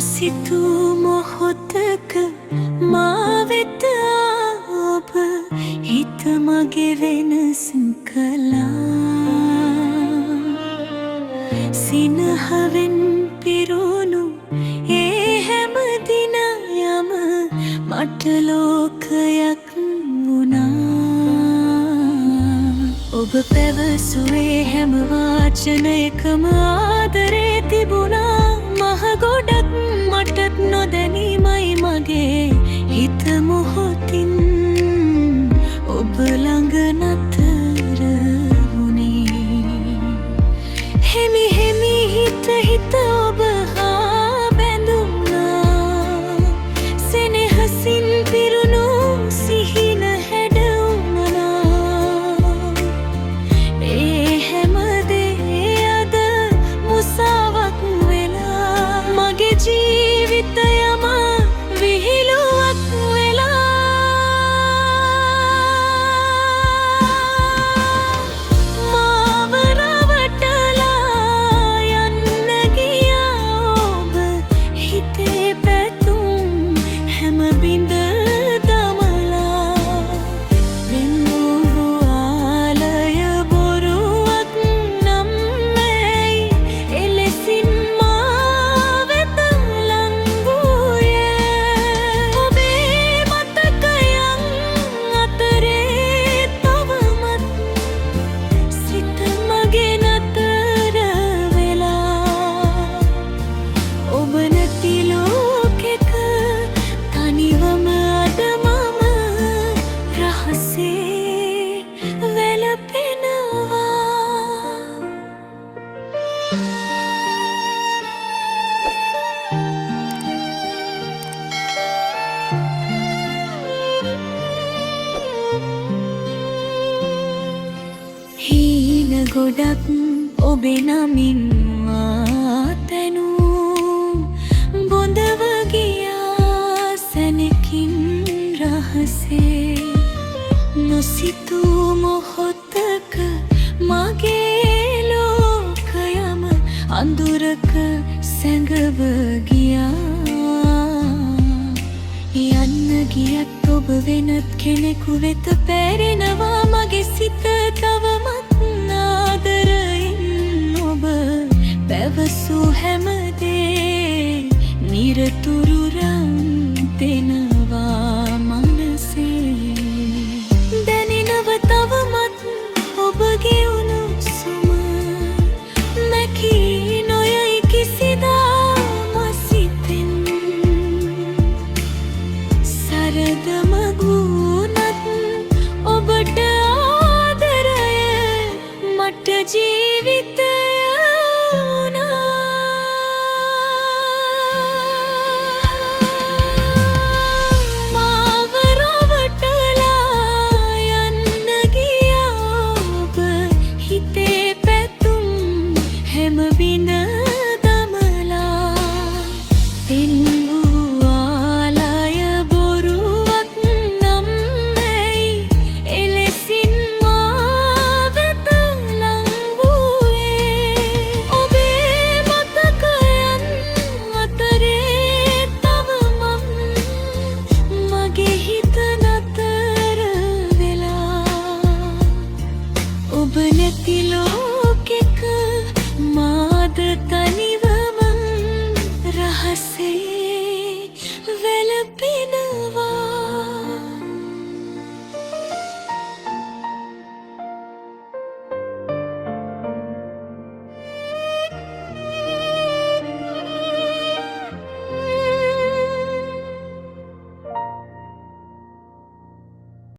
නොසිතූ මොහොතක මා වෙත ඔබ හිත මගේ වෙනස් කළා. සිනහවෙන් පිරුණු ඒ හැම දිනයම මට ලෝකයක් වුණා. ඔබ පැවසුවේ හැම වචනයකම ආදරේ තිබුණා. මහ ගොඩක් මටත් නොදැනීමයි මගේ හිත මොහොතින් ඔබ ළඟ නතර වුණේ. හෙමි හෙමි හිත හිත ඔබ හා බැඳුණා. සෙනෙහසින් පිරුණු සිහින හැඩවුණා. ඒ හැම දේ අද මුසාවක් වෙලා මගේ ජීවිතයම විහිළුවක් ගොඩක් ඔබේ නමින් ආතැනූ බොඳව ගියා සැනකින් රහසේ. නොසිතූ මොහොතක මගේ ලෝකයම අඳුරක සැඟව ගියා. යන්න ගියත් ඔබ වෙනත් කෙනෙකු වෙත පැරෙනවා. මගේ සිත තවමත් ආදරයෙන් ඔබ පැවසූ හැමදේ නිරතුරු රන් දෙනවා මනසේ. දැනෙනව තවමත් ඔබගේ උණුසුම මැකී නොයයි කිසිදා මසිතෙන්. සරදමක් වුණත් ඔබට ආදරය මට ජීවිත